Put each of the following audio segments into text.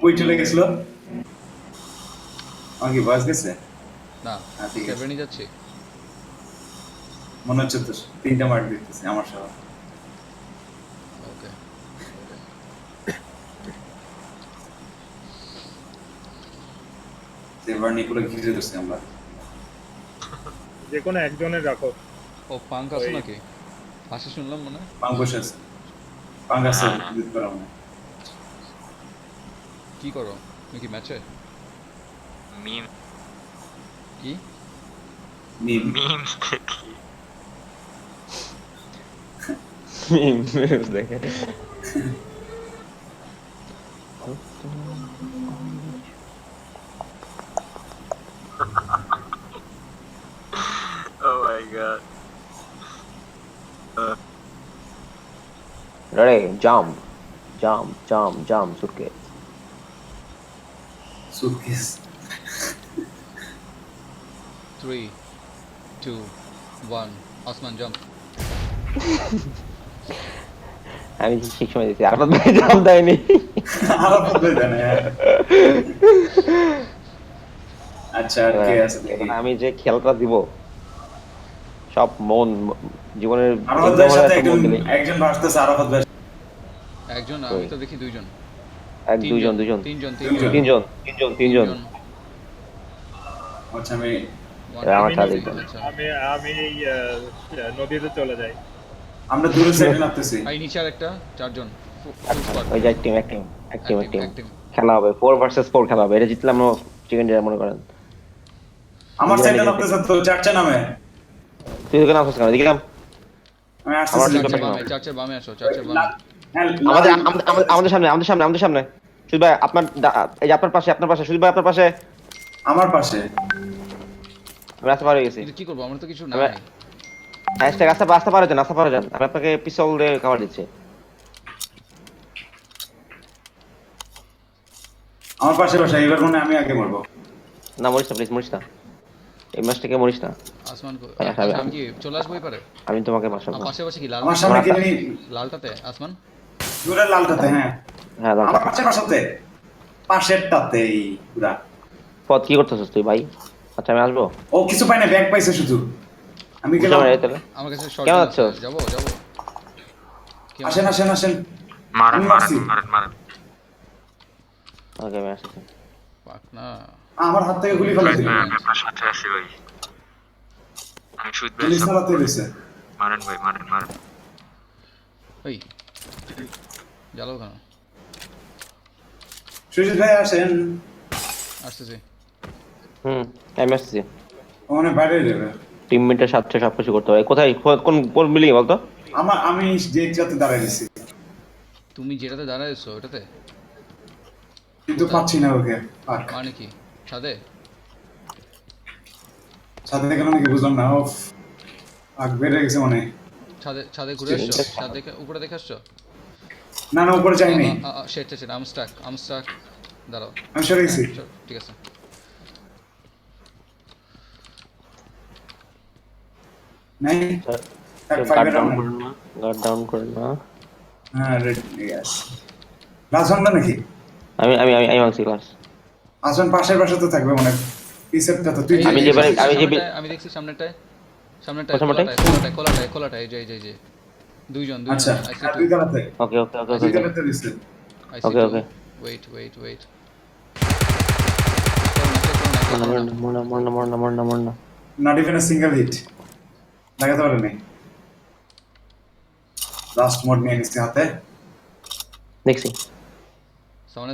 কই চলে গেছিল? আমার কি ভয়েস গেছে? না ঠিক আছে, সেভেনই যাচ্ছে। মনে হচ্ছে তো 3টা মার্ক দিতেছে আমার সহ। ওকে এবার নিকুলে ঘিরে ধরছি আমরা। যে কোনো একজনের রাখো। ও পাঙ্ক আছে ওই নাকি পাশে শুনলাম মনে হয়। পাঙ্গাস আছে, পাঙ্গাস হ্যাঁ হ্যাঁ দিতে পারো না। কি করো তুমি কি ম্যাচে মিম কি মিম মিমস দেখি দেখে oh my god Ready, jump, jump, jump, jump, suitcase. Suitcase. 3 2 1 আসমান জাম্প। আমি ঠিক সময় দিচ্ছি আরাফাত ভাই jump দেয়নি আরো বদলে দেন। আচ্ছা, আর কে আছে দেখি? এবার আমি যে খেলটা দিব সব মন জীবনের আরাফাত exam ভাইয়ের হলে সাথে এত মন একজন দিলে একজন ভার্সেস আরাফাত ভাই। একজন কই? আমি তো দেখি দুইজন এক দুইজন তিনজন তিনজন আচ্ছা, আমি One, আমার two, সাথে three, একজন। আচ্ছা আমি এই নদীতে চলে যাই। আমরা দূরে সাইডে নামতেছি। এই নিচে আর একটা চারজন ফুল আচ্ছা, স্কোয়াড ওই যে এক টিম এক টিম খেলা হবে 4 ভার্সেস 4 খেলা হবে এটা জিতলে আমরা চিকেন ডিনার মনে করেন আমার সাইডে নামতেছে তো চারটা নামে। তুই তো কেন আসছিস কেন দেখলাম আমি আমার আসতেছি। দিকে চার্চের বামে আসো চার্চের বামে হ্যাঁ, আমাদের সামনে সুজিত ভাই আপনার এই যে আপনার পাশে সুজিত ভাই আপনার পাশে আমার পাশে। আমি রাস্তা পার হয়ে গেছি কিন্তু কি করবো আমরা তো কিছু নাই। হ্যাশট্যাগ রাস্তা পার হয়ে যান আমি আপনাকে পিস্তল দিয়ে কভার দিচ্ছি আমার পাশে বসে, এবার মনে হয় আমি আগে মরবো। না মরিস না প্লিজ মরিস না এই ম্যাচটাকে মরিস না আসমান ভাই, আচ্ছা আমি কি চলে আসবো এবারে আমি তোমাকে মারব না পাশে পাশে কি লাল আমার সামনে কিনে লালটাতে আসমান দূরে লালটাতে। হ্যাঁ, হ্যাঁ আমার পাশেরটাতে, পাশেরটাতেই পুরা। পথ কি করতেছিস তুই ভাই আচ্ছা আমি আসবো ও কিছু পাই না, ব্যাগ পাইছে শুধু। আমি গেলাম। তাহলে আমার কাছে কেন শর্ট যাচ্ছ? যাবো কি আসেন আসেন আসেন। মারেন আমি মারেন মারছি। মারেন মারেন ওকে আমি আসছি পাক না আমার হাত থেকে গুলি ফেলে দিল। ভাই আমি আপনার সাথে আছি ভাই আমি সুদ ভাই পুলিশ চালাতে রয়েছে। মারেন ভাই মারেন মারেন এই জ্বালো কেন সুজিত ভাই আসেন। আসতেছি আমি আসছি ওখানে বাইরে যাবে। টিমমেটের সাথে সবকিছু করতে হবে কোথায় কোন বিল্ডিং বলতো আমি যে জায়গাতে দাঁড়ায় গেছি, তুমি যেটাতে দাঁড়াইছো ওটাতে কিন্তু পাচ্ছি না ওকে। আর মানে কি ছাদে সাথে কেন নাকি বুঝলাম না। ও আগ বেড়ে গেছে মনে হয়। ছাদে ঘুরে আসছো ছাদ দেখে উপরে দেখে আসছো না না, উপরে যাইনি। সেট আম স্টাক দাঁড়াও আমি সরে গেছি। ঠিক আছে নাই গার্ড ডাউন করেন না হ্যাঁ, রেড ইয়েস। রাজভান্ডা নাকি? আমি মাংসি ক্লাস আসন পাশের পাশে তো থাকবে মনে হয়। পিসেরটা তো তুই আমি যে আমি দেখছি সামনেটায় প্রথমটায়? খোলাটায় এই যে দুইজন আচ্ছা, আই সি আর টু দুই জায়গাতে। ওকে দুই জায়গাতে দিছে। I see okay, two okay. Wait মরনা not even a single hit লাগাতে পারে নাই। লাস্ট মোড নিয়ে নিচ্ছে হাতে। দেখছি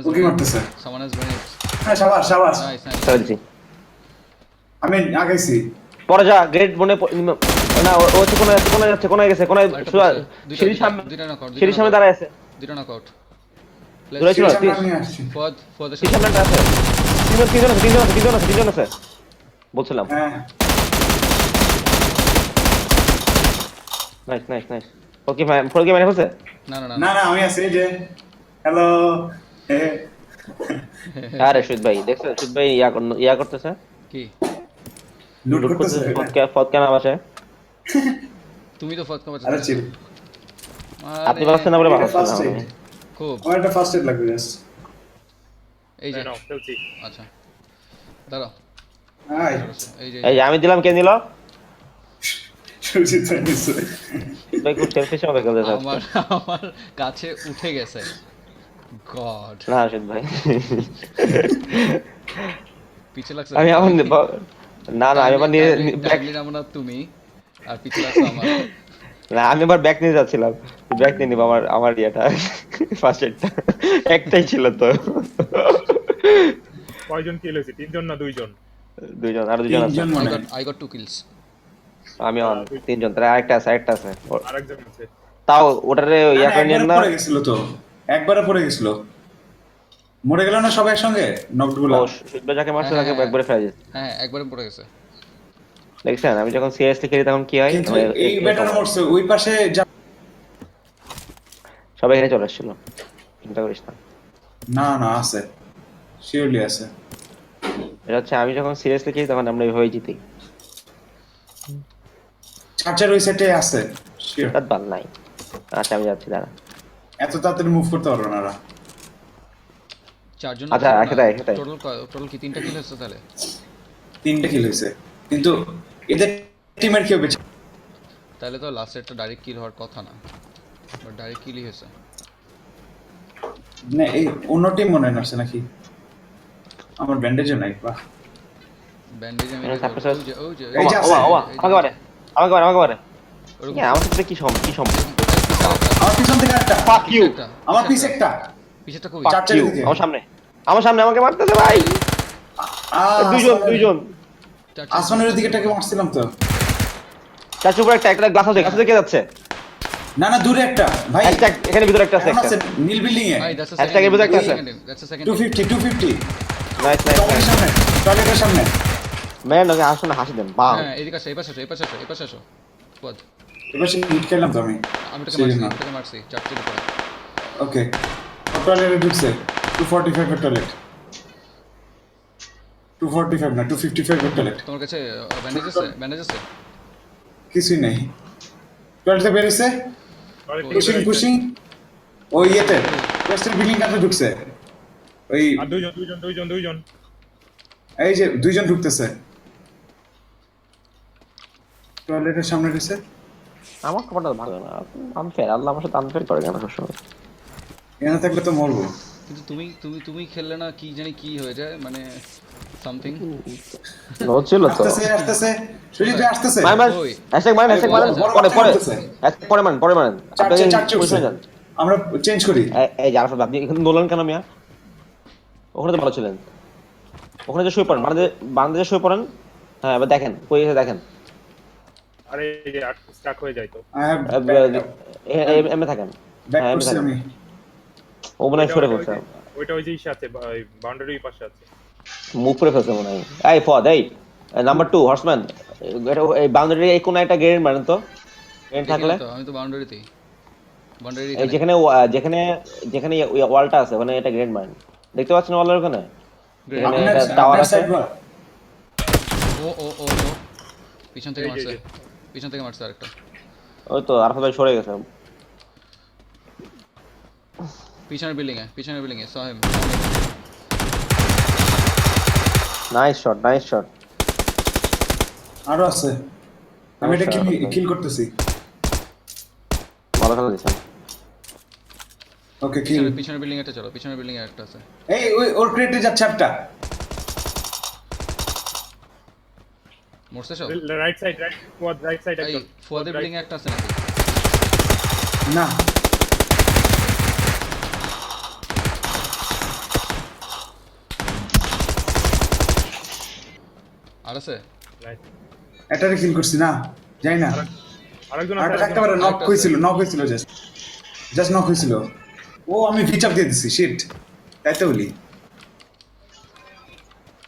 উকি মারতেছে। someone has grenades হ্যাঁ, সাবাস সাবাস। nice ছেড়ে দিছি আমি আগাইছি। পরে যা গ্রেড মনে না ও হচ্ছে কোনায় গেছে সিঁড়ির সামনে সিঁড়ির সামনে দাঁড়ায় আছে দুটো নকআউট দূরে ছিল সেই সামনে আমি আসছি। ফর দ্য সিঁড়ির সামনে আছে তিনজন আছে বলছিলাম হ্যাঁ, নাইস ওকে মেরে ফেলছে না না না, আমি আছি যে। হ্যালো। আরে সুদ ভাই দেখছো সুদ ভাই ইয়া করতেছে কি লুট করতেছে। ফট কেন আসে তুমি তো ফত আরে চিল। আপনি বাঁচছেন না বলে এটা বাঁচছেন ফার্স্ট না এড। খুব আমার একটা ফার্স্ট এড লাগবে জাস্ট। এই যে নাও খেলছি। আচ্ছা দাঁড়াও আয় এই যে এই যে আমি দিলাম, কে নিল? সুজিত ভাই নিছে। ভাই খুব সেলফিশ হবে খেলতে আমার আমার কাছে উঠে গেছে গড না রশিদ ভাই। পিছে লাগছে আমি আমার না না আমি আবার নিয়ে ব্যাক, টাইমলি নামো না তুমি আর পিছে লাগছে আমার না আমি আবার ব্যাক নিয়ে যাচ্ছিলাম, ব্যাক নিয়ে নিব আমার আমার ইয়েটা ফার্স্ট এডটা একটাই ছিল তো। কয়জন কিল হয়েছে? 3 জন না 2 জন? দুইজন, আর দুইজন আছে। তিনজন মনে হয়। আই গট 2 কিলস আমি অন, তিনজন, তার আরেকটা আছে, আরেকটা আছে। আরেকজন আছে। তাও ওটারে ইয়া করে নিয়েন না। একবারে পড়ে গেছিল তো, একবারে পড়ে গেছিল, মরে গেল না সবাই একসঙ্গে নকগুলো। ও শুদ্ধ যাকে মারছে তাকে একবারে ফেলে দিচ্ছে। হ্যাঁ একবারে পড়ে গেছে দেখছেন আমি যখন সিরিয়াসলি খেলি তখন কি হয়, কিন্তু এই ব্যাটার মরছে ওই পাশে সবাই এখানে চলে আসছিল, চিন্তা করিস না। না না আছে, শিওরলি আছে। এটা হচ্ছে আমি যখন সিরিয়াসলি খেলি তখন আমরা এইভাবে জিতি, চার্জার ওই সেটে আছে শিওর। তার বাল নাই। আচ্ছা আমি যাচ্ছি, দাঁড়া। এত তাড়াতাড়ি মুভ করতে পারবো না ওরা। চারজন আচ্ছা, একটাই। টোটাল কি 3টা কিল হয়েছে তাহলে? 3টে কিল হয়েছে, কিন্তু এদের টিমের কেউ বেঁচে তাহলে তো লাস্ট একটা ডাইরেক্ট কিল হওয়ার কথা না, বাট ডাইরেক্ট কিলই হয়েছে। না। এই অন্য টিম মনে হয় আসছে নাকি? আমার ব্যান্ডেজও নাই। বাহ, ব্যান্ডেজ আমি এটা দেখবো। সাপোর্ট ওই যে এই যে আছে। আমাকে মারে, আমাকে মারে। আমার সাথে কি সম্পর্ক? আমার পিছন থেকে একটা, Fuck you! আমার পিছে একটা। পিছেটা কই? Fuck চারটার you! দিকে। আমার সামনে আমাকে মারতেছে ভাই। দুইজন। আসমানের দিকেটাকে মারছিলাম তো। চারটে উপরে একটা গ্লাস আছে, কে যাচ্ছে? না না, দূরে একটা ভাই। একটা এখানে ভিতরে একটা আছে, এখন একটা আছে নীল বিল্ডিং এ। ভাই দ্যাটস আ Hashtag এর ভিতরে একটা আছে। দ্যাটস আ সেকেন্ড 250 নাইস টয়লেটের সামনে, টয়লেটের সামনে। ম্যান, ওকে আসলে হাসি দেন বাম। হ্যাঁ এদিকে আসো, এই পাশে আসো পদ। এবার সে হিট খেলাম তো আমি। আমি সেই জন্য। তোকে মারছি চারটির উপরে। ওকে, টয়লেটে ঢুকছে 245 এর টয়লেট। 245 না, 255 এর টয়লেট। তোমার কাছে ব্যান্ডেজ আছে? কিছুই নেই। টয়লেটে বেরিয়েছে, পুশিং ওই ইয়েতে ওয়েস্টার্ন বিল্ডিং কাছে ঢুকছে। ওই আর দুইজন। এই যে দুইজন ঢুকতেছে টয়লেটের সামনে ঢুকছে। আমার খবরটা ভালো না, আনফেয়ার, আল্লাহ আমার সাথে আনফেয়ার করে কেন সবসময়? এখানে থাকলে তো মরবো। কিন্তু তুমি খেললে না কি জানি কি হয়ে যায়, মানে সামথিং। হচ্ছিল তো। আসতেছে সুজিত ভাই আসতেছে। মার ওই। হ্যাশট্যাগ মারেন পরে মারেন চার্চে উঠছে। আমরা চেঞ্জ করি। এই যে আরফাত, আপনি এখানে বললেন কেন মিয়া? ওখানে তো ভালো ছিলেন, ওখানে যে শুয়ে পড়েন, বাংলাদেশে শুয়ে পড়েন। হ্যাঁ এবার দেখেন কই এসে দেখেন। আরে এই যে স্টাক হয়ে যায় তো। আই হ্যাভ এমনি থাকেন। ব্যাক হ্যাঁ, করছি আমি। ও মনে হয় সরে ফেলছে, ওইটা ওই যে ইসে আছে, বাউন্ডারির পাশে আছে। মুভ করে ফেলছে মনে হয়। এই ফদ, এই নাম্বার 2 হর্সম্যান, এই বাউন্ডারি এই কোন একটা গ্রেনেড মারেন তো, গ্রেনেড থাকলে। আমি তো বাউন্ডারিতেই এই যেখানে ওয়ালটা আছে ওখানে এটা গ্রেনেড মারেন। দেখতে পাচ্ছেন ওয়ালের ওখানে? এখানে আপনার একটা টাওয়ার আছে। সাইড ওয়াল। ও পিছন থেকে মারছে আরেকটা। ওই তো আরফাত ভাই সরে গেছে। পিছনের বিল্ডিং এ saw him. Nice shot. আরো আছে, আমি এটা কিল করতেছি। ভালো খেলা দিছেন। ওকে কিল। পিছনের বিল্ডিং এ চলো, পিছনের বিল্ডিং এ একটা আছে। এই ওই ওর ক্রেটে যাচ্ছে একটা। মরছে সব? রাইট সাইড এই একদম। ফোয়াদের বিল্ডিং এ একটা আছে নাকি? না আর আছে? এটারে কিল করছি না, যাই না। আরেকজন আর আছে। একেবারে নক হয়েছিল জাস্ট নক হয়েছিল। ও আমি ভিচাপ দিয়ে দিছি, শিট। তাই তো বলি।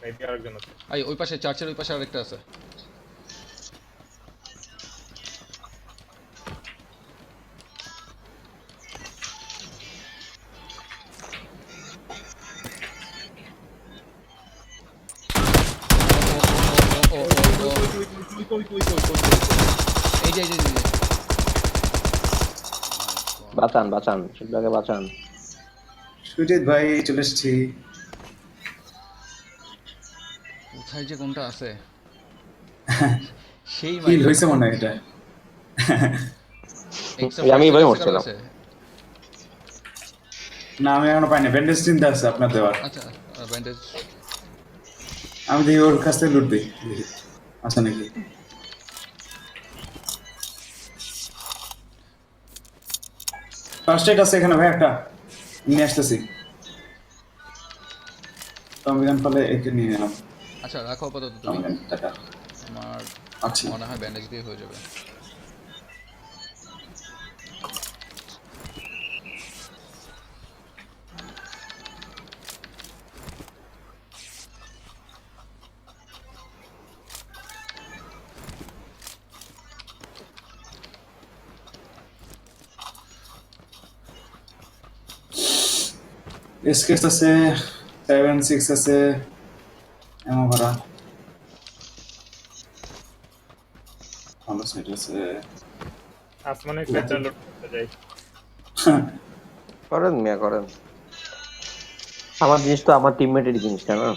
মেবি আরেকজন আছে। এই ওই পাশে চার্চের ওই পাশে আরেকটা আছে। এই যে বাঁচান, শুদ্ধকে বাঁচান। সুজিত ভাই চলে এসেছি। কোথায় যে কোনটা আছে সেই কিল হয়েছে মনে হয় এটা। আমি এবারে মরছিলাম। না আমি এখনো পাইনি, ব্যান্ডেজ চিন্তা আছে আপনার দেওয়ার। আচ্ছা ব্যান্ডেজ আমি দেখি ওর কাছ থেকে লুট দিই, দেখি আছে নাকি। ফার্স্ট এড আছে এখানে ভাই একটা, নিয়ে আসতেছি। টমিগান ফলে একে নিয়ে নিলাম। আচ্ছা রাখো আপাতত তুমি, টমিগান টাটা। আমার আচ্ছা মনে হয় ব্যান্ডেজ দিয়ে হয়ে যাবে। এসকেস আছে, 7-6 আছে, এমন ভরা ভালো সেট আছে। আসমানে ক্রেটার লোড করতে যাই। করেন মিয়া করেন, আমার জিনিস তো আমার টিমমেটের জিনিস না না।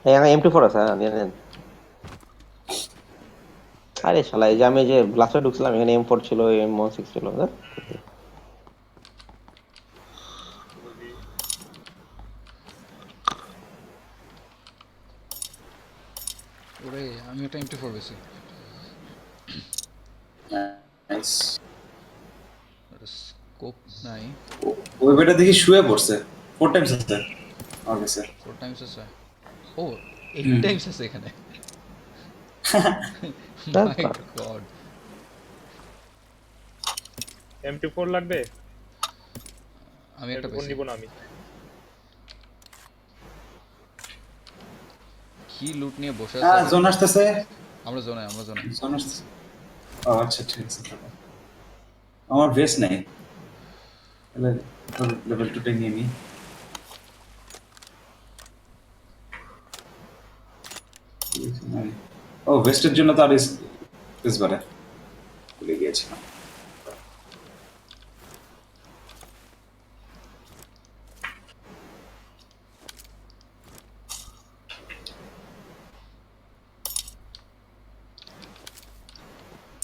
এই আমার M24 আছে, হ্যাঁ নিয়ে নেন। আরে শালা এই যে আমি যে ব্লাস্টে ঢুকছিলাম এখানে M4 ছিল, M16 ছিল না। ওরে আমি একটা M24 বেশি, নাইস। স্কোপ নাই। ওই বেটা দেখি শুয়ে পড়ছে, 4 টাইমস আছে আমার কাছে। 4 টাইমস আছে, ও 8 টাইমস আছে এখানে। মাই গড। M24 লাগবে? আমি একটা M24 পেয়েছি। নিব না আমি। কি লুট নিয়ে বসে হ্যাঁ আছে। জোন আসতেছে, আমরা জোনে জোন আসতেছে। ও আচ্ছা ঠিক আছে, আমার ভেস্ট নাই, তাহলে লেভেল 2 নিয়ে নিই। ও ভেস্টের জন্য তো আর স্পেস বাড়ে, ভুলে গিয়েছিলাম।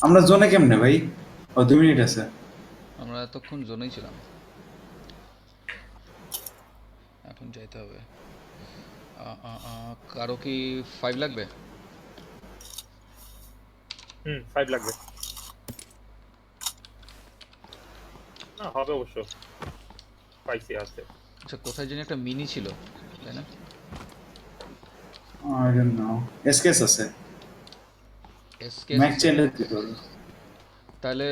আমরা জোনে কেমনে ভাই? ও 2 মিনিট আছে। আমরা এতক্ষণ জোনেই ছিলাম, এখন যাইতে হবে। কারো কি 5 লাগবে? 5 লাগবে। না হবে অবশ্য, পাইছি আছে। আচ্ছা কোথায় জানি একটা মিনি ছিল তাই না? আই ডোন্ট নো, এসকেস আছে, এসকেস ম্যাক চেঞ্জ দিতে হবে। তাহলে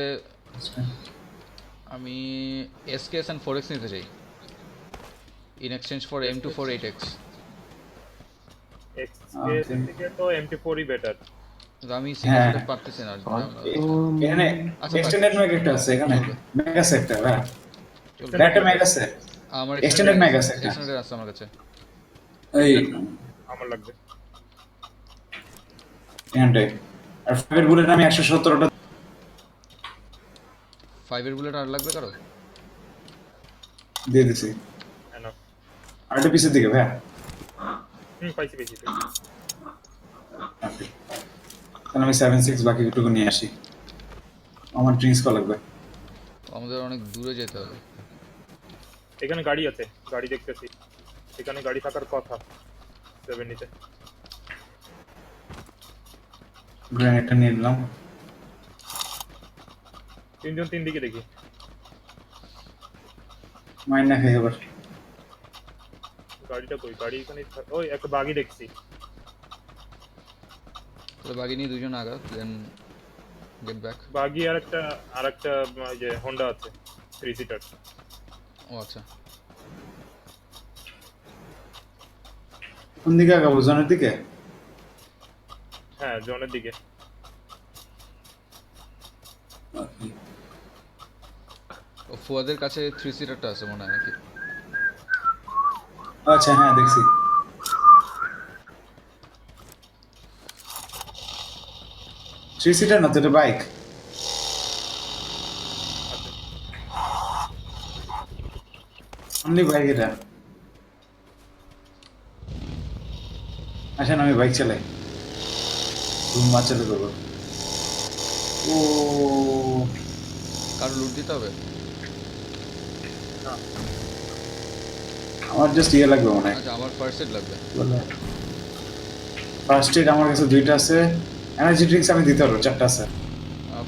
আমি এসকেএস এন্ড 4x নিতে চাই in exchange for M24 8x। এক্সকেস থেকে তো M24 ই বেটার। আমি সিঙ্গেল শুটে পারতেছি না। এখানে আচ্ছা, এক্সটেন্ডেড ম্যাগ একটা আছে, এখানে ম্যাগ আছে একটা, হ্যাঁ চলবে। একটা ম্যাগ আছে, আমার এক্সটেন্ডেড ম্যাগ আছে একটা, এক্সটেন্ডেড আছে আমার কাছে। এই আমার লাগবে। এখানটায়। আর 5 এর বুলেট আমি 117টা 5 এর বুলেট আর লাগবে কারো? দিয়ে দিছি। এনাফ। আরেকটা পিছের দিকে ভাই। পাইছি। Okay. তাহলে আমি 7-6 বাকিটুকু নিয়ে আসি, আমার ড্রিঙ্কস করা লাগবে। আমাদের অনেক দূরে যেতে হবে। এখানে গাড়ি আছে, গাড়ি দেখতেছি। এখানে গাড়ি থাকার কথা 7 নিতে। গ্রেনেডটা নিয়ে নিলাম। 3 জন 3 দিকে দেখি। মাইন না খাই আবার। গাড়িটা কই? গাড়ি এখানে ওই একটা বাগি দেখছি। তাহলে বাগি নিয়ে দুজন আগা, দেন গেট ব্যাক। বাগি আরেকটা ওই যে হোন্ডা আছে 3 সিটার। ও আচ্ছা, কোন দিকে আগাবো? জনের দিকে? হ্যাঁ জনের দিকে। ও ফুয়াদের কাছে 3 সিটারটা আছে মনে হয় নাকি? আচ্ছা হ্যাঁ দেখছি। থ্রি সিটার না তো, এটা বাইক। অনলি বাইক এটা। আসেন আমি বাইক চালাই, রুম চালু করবো। ও কারো লুট দিতে হবে? আমার জাস্ট ইয়ে লাগবে মনে হয়। আচ্ছা, আমার ফার্স্ট এড লাগবে। ফার্স্ট এড আমার কাছে 2টা আছে, এনার্জি ড্রিঙ্কস আমি দিতে পারবো, 4টা আছে।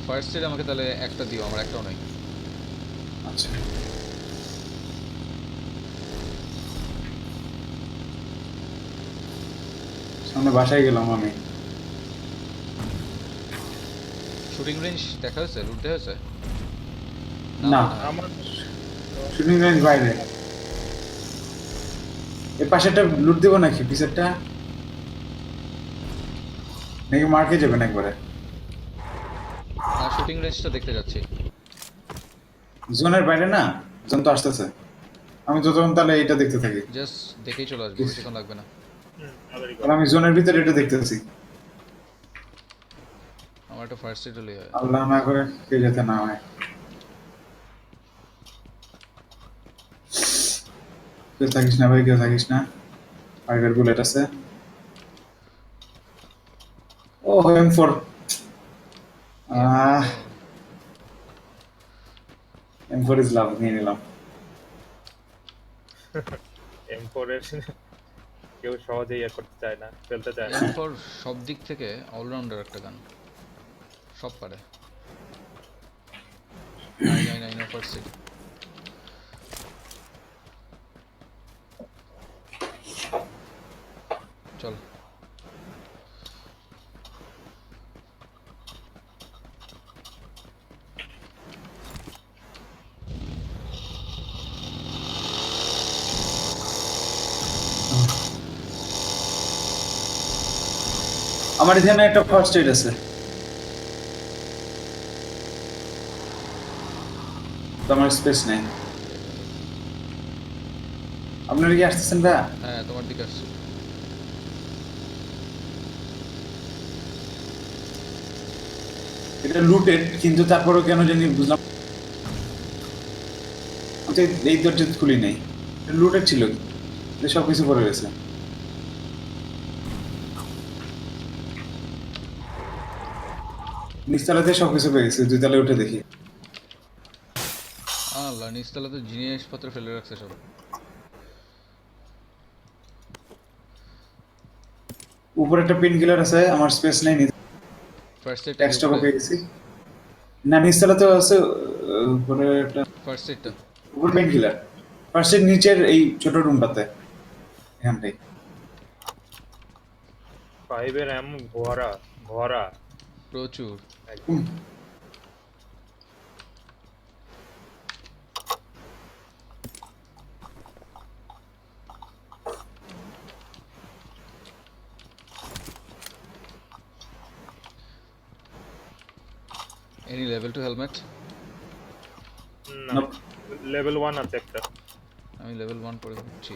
ফার্স্ট এড আমাকে তাহলে একটা দিও, আমার একটাও নাই। আচ্ছা সামনে বাসায় গেলাম আমি। শুটিং রেঞ্জ দেখা হয়েছে? লুট দেওয়া হয়েছে? না। আমার শুটিং রেঞ্জ বাইরে। এর পাশেরটা লুট দিব নাকি পিছেরটা, নাকি মার্কে যাবেন একবারে? শুটিং রেঞ্জটা দেখতে যাচ্ছি। জোনের বাইরে না, জোন তো আসতেছে। আমি তো তখন তাহলে এটা দেখতে থাকি। জাস্ট দেখেই চলে আসবে, বেশিক্ষণ লাগবে না। তাড়াতাড়ি কর। তাহলে আমি জোনের ভিতরে এটা দেখতেছি। আমার একটা ফার্স্ট এড হলেই হয়। আল্লাহ না করে কে যেতে না হয়। কেউ থাকিস না ভাই, কেউ থাকিস না। ফাইভের বুলেট আছে। ও M4, M4 ইজ লাভ, নিয়ে নিলাম। M4 এর কেউ সহজেই ইয়ে করতে চায় না, ফেলতে চায় না। এরপর সব দিক থেকে অলরাউন্ডার একটা গান, সব পারে। নাই নাই না ফার্স্ট এড। চল। আমার এখানে একটা ফার্স্ট এড আছে, তো আমার স্পেস নেই। আপনারা কি আসতেছেন ভাই? হ্যাঁ, তোমার দিকে আসছে। এটা লুটেড, কিন্তু তারপরেও কেন জানি বুঝলাম আমি তো এই দরজা খুলি নাই। লুটেড ছিল, সব কিছু পড়ে গেছে। নিচতলাতে সব কিছু পেয়ে গেছে, 2 তলায় উঠে দেখি। আল্লাহ, নিচতলা তো জিনিসপত্র ফেলে রাখছে সব। উপরে একটা পেন কিলার আছে, আমার স্পেস নেই। ফার্স্ট এড এক্সট্রা পেয়ে গেছি। না নিচতলাতে আছে, উপরে একটা ফার্স্ট এডটা উপর পেন কিলার। ফার্স্ট এড নিচের এই ছোট রুমটাতে, এখানটাই। 5 এর এম ভরা ভরা। প্রচুর। হুম। Any level 2 helmet? না, Nope. লেভেল 1 আছে একটা। আমি লেভেল 1 পরে ঘুরছি।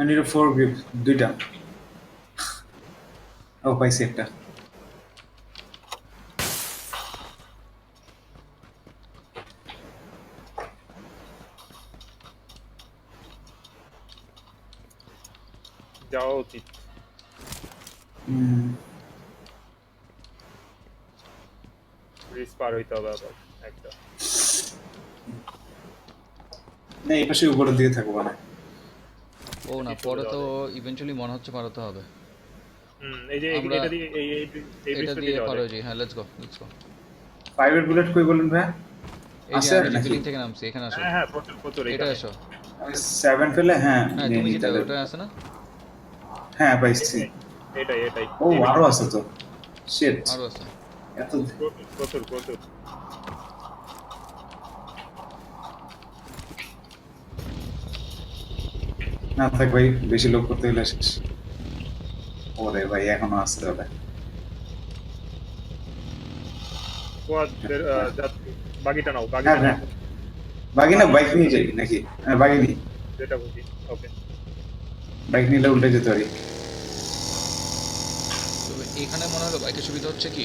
I need a 4 grip, 2টা। ও পাইছি একটা। যাওয়া উচিত। হুম। ব্রিজ পার হইতে হবে আবার একটা। না এই পাশে উপরের দিকে থাকবো না। ও না, পরে তো ইভেন্চুয়ালি মনে হচ্ছে পারতে হবে। এই যে আমরা এটা দিয়ে এই এটা ব্রিজটা দিয়ে দিয়ে যাওয়া পার যায়। হয়ে যাই। হ্যাঁ, লেটস গো লেটস গো। 5 এর বুলেট কই বলেন ভাই? এই যে আছে আমি নাকি? জিপিলিং থেকে নামছি, এখানে আসো। হ্যাঁ হ্যাঁ, প্রচুর প্রচুর এটা এখানে। এসো। আমি 7 ফেলে, হ্যাঁ হ্যাঁ, নিয়ে তুমি নিই যেটা তাহলে। ওটা আছে না? হ্যাঁ পাইছি। এটাই এটাই। ও আরো আছে তো, শিট। আরো আছে। এত প্রচুর প্রচুর। না থাক ভাই, বেশি লোক করতে গেলে শেষ। ওরে ভাই এখনো আছে ওটা। স্কোয়াড যাচ্ছে। বাগিটা নাও, হ্যাঁ বাগিটা হ্যাঁ, নাও। বাকি না বাইক নিয়ে যাই নাকি? হ্যাঁ বাকি নি, যেটা বুঝি। ওকে। বাইক নিলে উল্টে যেতে পারি। তবে এখানে মনে হলো বাইকের সুবিধা হচ্ছে কি,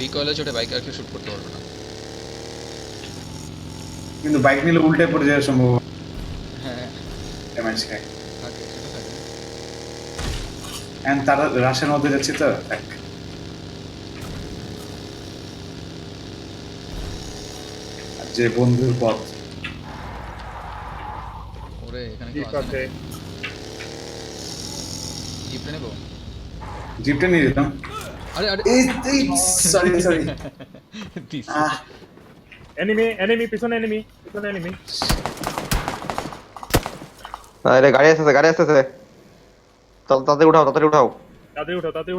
রিকয়েলে চোটে বাইক আর কি শুট করতে পারবে না। কিন্তু বাইক নিলে উল্টে পড়ে যাওয়ার সম্ভব হ্যাঁ ড্যামেজ খায়। থাকে, সেটা থাকে। এন্ড তারা রাশের মধ্যে যাচ্ছি তো আর যে বন্ধুর পথ। ওরে এখানে কেউ জিপ আছে আছে। নাকি? জিপটা নেবো? জিপটা নিয়ে যেতাম। আরে আরে এই সরি সরি দিস। এনিমি পিছনে এনিমি পিছনে এনিমি। আরে গাড়ি আসতেছে তাড়াতাড়ি উঠাও তাড়াতাড়ি উঠাও তাড়াতাড়ি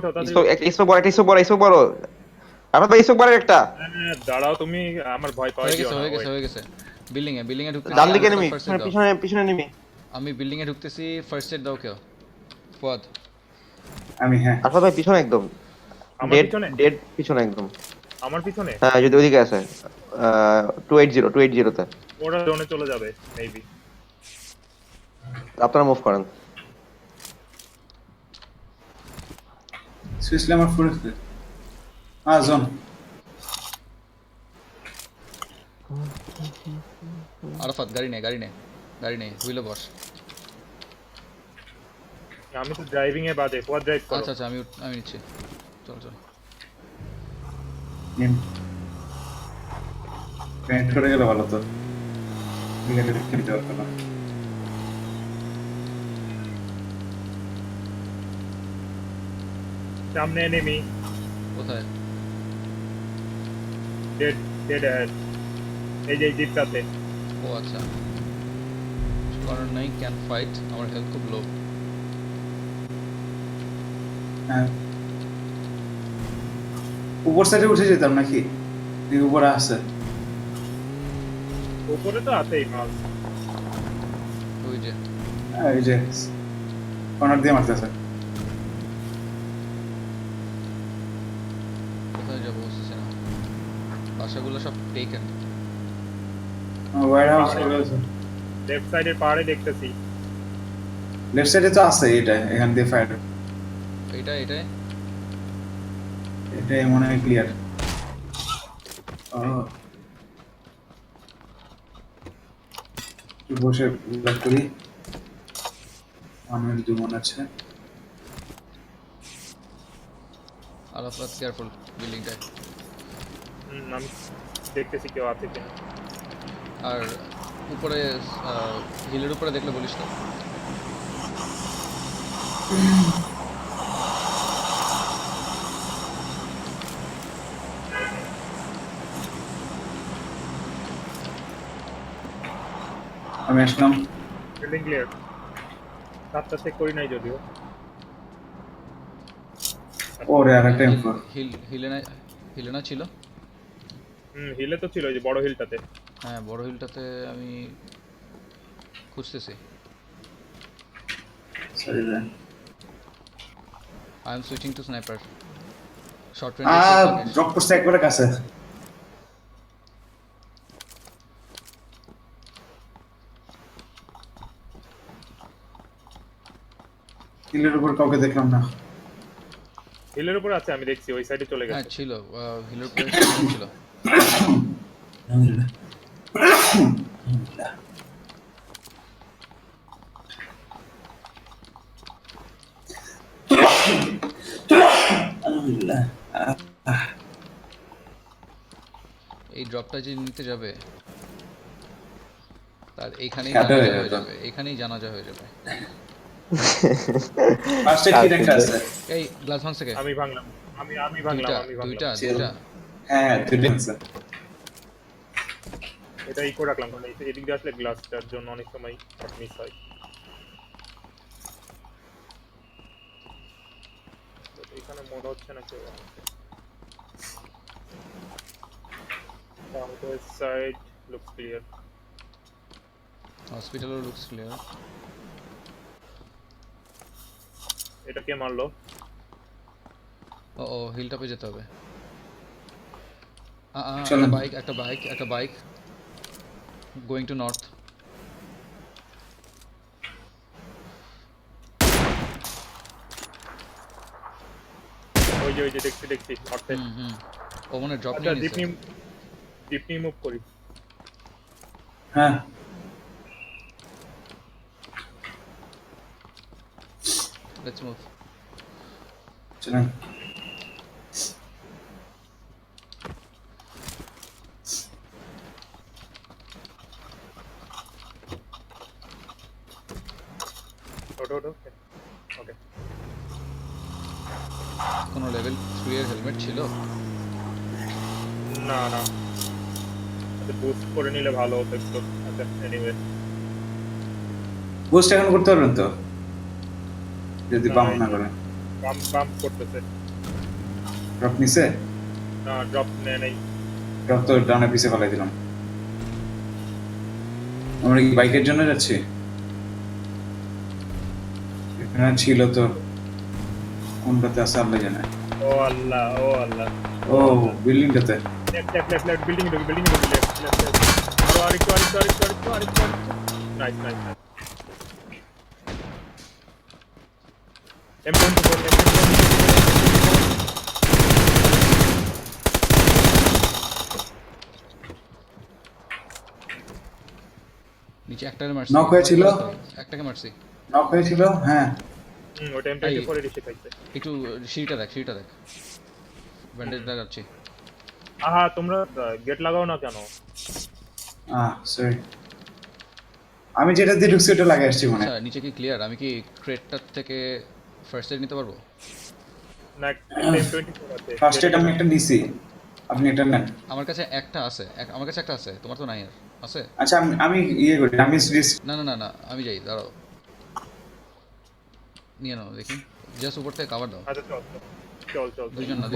স্মোক বড় আপনার ভাই স্মোক বড় একটা হ্যাঁ, দাঁড়াও তুমি, আমার ভয় পাওয়া হয়ে দিও গেছে না। হয়ে গেছে হয়ে গেছে। বিল্ডিং এ ঢুকতেছি। ডান দিকে আমাকে নেমি first aid দাও। পিছনে নেমি আমি বিল্ডিং এ ঢুকতেছি, ফার্স্ট এড দাও কেউ? ফুয়াদ। আমি হ্যাঁ আপনার ভাই পিছনে একদম আমার পিছনে ডেড পিছনে একদম। আমার পিছনে হ্যাঁ যদি ওদিকে আছে 280 তে ওরা জোনে চলে যাবে মেবি। আপনারা মুভ করেন। সুইচলি আমার ফুল জোন। আরাফাত গাড়ি নেই হুইলে বস। আমি তো ড্রাইভিং এ বাদে ফুয়াদ ড্রাইভ করো। আচ্ছা আমি নিচ্ছি। চল পেন্ট করে গেলে ভালো তো। এখানে খেলতে পারতো না। সামনে এনিমি কোথায়? Dead head. এই যে জিপটাতে। ও আচ্ছা, কর্নার নাই, ক্যান ফাইট। আমার হেলথ খুব লো। হ্যাঁ উপর সাইডে উঠে যেতাম নাকি? উপরে আছে উপরে তো আছেই মাল। ওই যে এই যে কর্নার দিয়ে মারতেছে। কোথায় যাবো বুঝতেছি না। বাসাগুলো সব টেকেন। ওয়ার হাউস লেফট সাইডের পাহাড়ে দেখতেছি। লেফট সাইডে তো আছে এটা, এখান দিয়ে ফায়ার। এটাই এটা মনে হয় ক্লিয়ার। বসে ব্লক করি। আমার দু মন আছে। আরাফাত কেয়ারফুল বিল্ডিংটায়। আমি দেখতেছি কেউ আছে কিনা। আর উপরে হিলের উপরে দেখলে বলিস তো। আমি আসলাম। Building clear. রাতটা চেক করি নাই যদিও। ওরে আর একটা M4 হিলে না ছিল? হিলে তো ছিল ওই যে বড় হিলটাতে। হ্যাঁ বড় হিলটাতে আমি খুঁজতেছি। সরি রে। I am switching to sniper. Short drop করছে একবারে কাছে। হিলের উপর কাউকে দেখলাম না। হিলের উপর আছে, আমি দেখছি ওই সাইডে চলে হ্যাঁ গেছে। ছিল, হিলের উপরে ছিল। আলহামদুলিল্লাহ। এই ড্রপটা যে নিতে যাবে তার এইখানেই কাটা জানাজা হয়ে হয়ে যাবে। যাবে, এখানেই জানাজা হয়ে যাবে। ফার্স্টে কি একটা আছে? এই গ্লাস ভাঙছে কে? আমি ভাঙলাম। আমি ভাঙলাম। দুইটা হ্যাঁ দুটো আছে। এটা ইকো রাখলাম কারণ এদিক দিয়ে আসলে গ্লাসটার জন্য অনেক সময় মিস হয়। তো এখানে মনে হচ্ছে না কেউ আছে। South side looks clear. হসপিটালও লুকস ক্লিয়ার। এটা কে মারলো? ও হিল টপে যেতে হবে। চলুন। একটা বাইক গোয়িং টু নর্থ। ওই যে দেখছি নর্থে। হুম ও মনে ড্রপ আচ্ছা নিয়ে নিছে। জিপনি মুভ করি। হ্যাঁ লেটস মুভ। চলেন। ওঠো ওকে। কোনো লেভেল 3 এর হেলমেট ছিল? না বুস্ট করে নিলে ভালো হতো একটু। আচ্ছা এনিওয়ে বুস্ট এখন করতে পারবেন তো যদি না, পাম্প এই না যে- করেন। বাম্প করতেছে। ড্রপ নিছে? না ড্রপ নেই। ড্রপ তো ডানে পিছে ফেলাই দিলাম। আমরা কি বাইকের জন্য যাচ্ছি? এখানে ছিল তো, কোনটাতে আছে আল্লাহ জানে। ও আল্লাহ ও বিল্ডিংটাতে। লেফট বিল্ডিং লেফট আরেকটু নাইস M24 নিচে একটারে মারছি। Knock হয়েছিল? একটাকে মারছি। নক হয়েছিল হ্যাঁ। ওটা M24 এর এসে খাইছে। একটু সিঁড়িটা দেখ ব্যান্ডেজ লাগাচ্ছি। আহা তোমরা গেট লাগাও না কেন? সরি, আমি যেটা দিয়ে ঢুকছি ওটা লাগাই আসছি মনে হয়। আচ্ছা নিচে কি ক্লিয়ার? আমি কি ক্রেটটার থেকে ফার্স্ট এড নিতে পারবো? না M24 আছে। ফার্স্ট এড আমি একটা নিছি, আপনি এটা নেন। আমার কাছে একটা আছে, আমার কাছে একটা আছে, তোমার তো নাই আর আছে? আচ্ছা আমি ইয়ে করি, আমি না আমি যাই, দাঁড়াও নিয়ে নাও দেখি, জাস্ট উপর থেকে কাভার দাও। আচ্ছা চল দুইজন না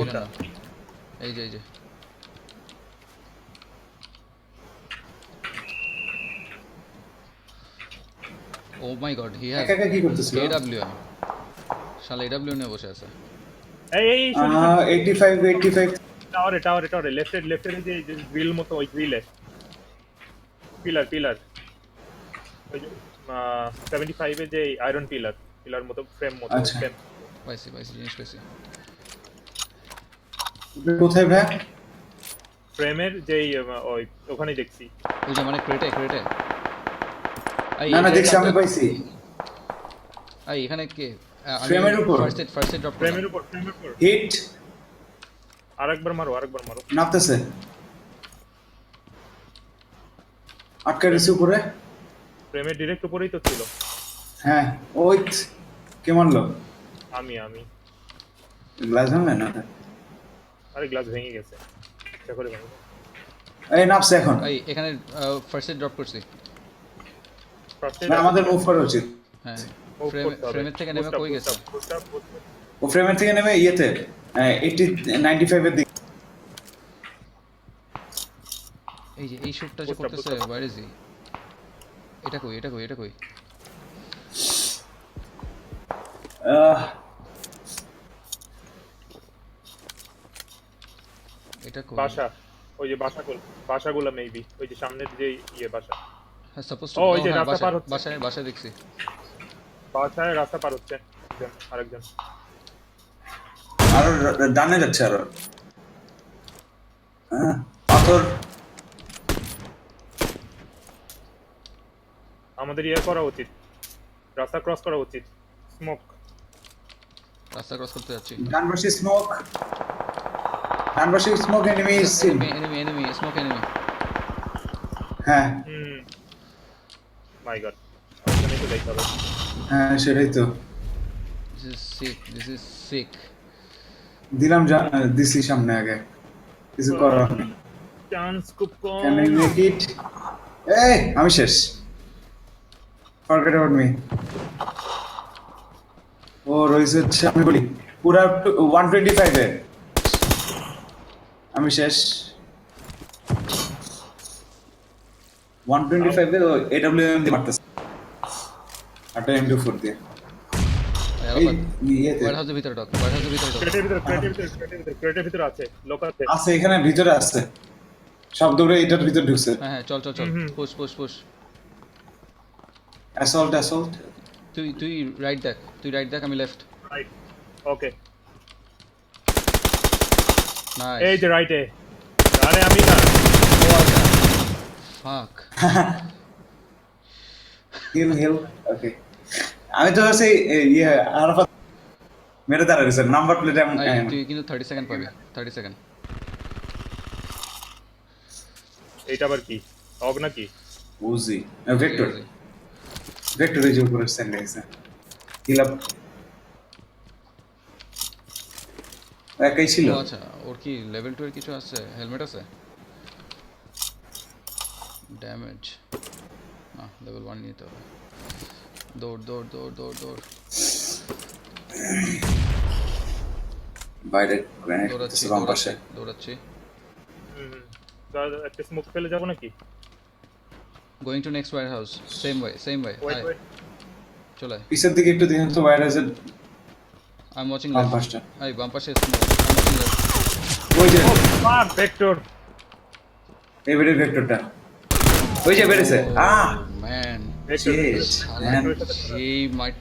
এই যে ও মাই গড, হি হ্যাজ একা একা কি করতেছিল? AWM, শালা AWM নিয়ে বসে আছে। এই 85 টাওয়ারে লেফট এর যে গ্রিল মতো ওই গ্রিলে পিলার ওই যে 75 এর যে আয়রন পিলার মতো ফ্রেম মতো আচ্ছা। ফ্রেম পাইছি জিনিস পাইছি। কোথায় ভাই? ফ্রেমের যেই ওই ওখানেই দেখছি। ওই যে মানে ক্রেটে না দেখছি, আমি পাইছি এখানে কে? ফ্রেমের উপর। ফার্স্ট এড ড্রপ ফ্রেমের উপর হিট আরেকবার মারো নাপতেছে, আটকা গেছে উপরে। ফ্রেমের ডাইরেক্ট উপরেই তো ছিল। হ্যাঁ ওই কে মারলো? আমি গ্লাস ভাঙলে না? আরে গ্লাস ভেঙে গেছে, চেষ্টা করে ভাঙো। এই নাপছে এখন। এখানে ফার্স্ট এড ড্রপ করছি। না আমাদের মুভ করা উচিত। হ্যাঁ ফ্রেমের থেকে নেমে কই গেছে? ও ফ্রেমের থেকে নেমে ইয়েতে 95 এর দিকে। এই যে এই শুটটা যে করতেছে, বাইরে জি এটা কই এটা কই? বাসা, ওই যে বাসাগুলো মেবি ওই যে সামনের যে বাসা। হ্যাঁ সাপোজ ও, ওই যে রাস্তা পার হচ্ছে। বাসায় দেখছি। বাসায় রাস্তা পার হচ্ছে আরেকজন। আরো ডানে যাচ্ছে আরো। পাথর। আমাদের করা উচিত, রাস্তা ক্রস করা উচিত। রাস্তা ক্রস করতে যাচ্ছি। ডানপাশে smoke enemy seen. Enemy smoke enemy. হ্যাঁ মাই গড, ওখানে তো দেখতে হবে। হ্যাঁ সেটাই তো দিস ইজ সিক। দিলাম দিছি সামনে আগে, কিছু করার নেই। চান্স খুব কম। Can I make it? এই আমি শেষ, ফরগেট অ্যাবাউট মি। ও রয়েছে হচ্ছে, আমি বলি পুরা 125 এ আমি শেষ। 125 এ AWM দিয়ে মারতেছে, আর M24 দিয়ে। এই ইয়েতে ওয়ার হাউসের ভিতরে ঢোক। ক্রেটের ভিতরে আছে লোক আছে। আছে, এখানে ভিতরে আছে, শব্দ করে এটার ভিতরে ঢুকছে। হ্যাঁ চল পুশ। অ্যাসল্ট তুই রাইট দেখ, আমি লেফট। Right okay. নাইস এই যে রাইটে, আরে আমি না, ও আচ্ছা ফাক হিল ওকে। আমি তো সেই ইয়ে আরাফাত মেরে দাঁড়া গেছে নাম্বার প্লেট এমন তুই কিন্তু 30 সেকেন্ড পাবি 30 সেকেন্ড এইটা আবার কি অগ নাকি? উজি ভেক্টর ভেক্টর এই যে উপরে স্ট্যান্ড আছে হিল আপ একাই ছিল। ও আচ্ছা ওর কি লেভেল 2 এর কিছু আছে, হেলমেট আছে, ড্যামেজ না লেভেল 1 নিতে হবে। দৌড় দৌড় দৌড় দৌড় দৌড় বাইরে গ্রেনেড দৌড়াচ্ছি বাম পাশে। দৌড়াচ্ছি একটা স্মোক ফেলে যাবো নাকি? Going to next warehouse, same way wait wait, চলে পিছের দিকে একটু দেখেন তো বাইরে আছে আই এম ওয়াচিং বাম লেফট, পাশটা। আই বাম পাশে smoke, I am watching left. ওই যে ফাক ভেক্টর। এই বেড়ে ভেক্টরটা ওই যে বেড়েছে ম্যান ভেক্টর এই মাইট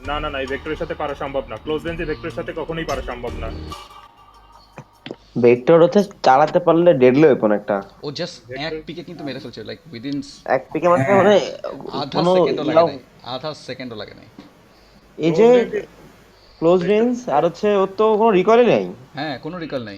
না না না, এই ভেক্টরের সাথে পারা সম্ভব না, ক্লোজ রেঞ্জে ভেক্টরের সাথে কখনোই পারা সম্ভব না। ভেক্টর হচ্ছে চালাতে পারলে ডেডলি ওয়েপন একটা। ও জাস্ট এক পিকে কিন্তু মেরে ফেলছে, লাইক উইদিন এক পিকে মারতে মানে আধা কোনো সেকেন্ডও লাগে নাই, আধা সেকেন্ডও লাগে নাই। এই যে ক্লোজ রেঞ্জ আর হচ্ছে ওর তো কোনো রিকলই নেই। হ্যাঁ কোনো রিকল নাই।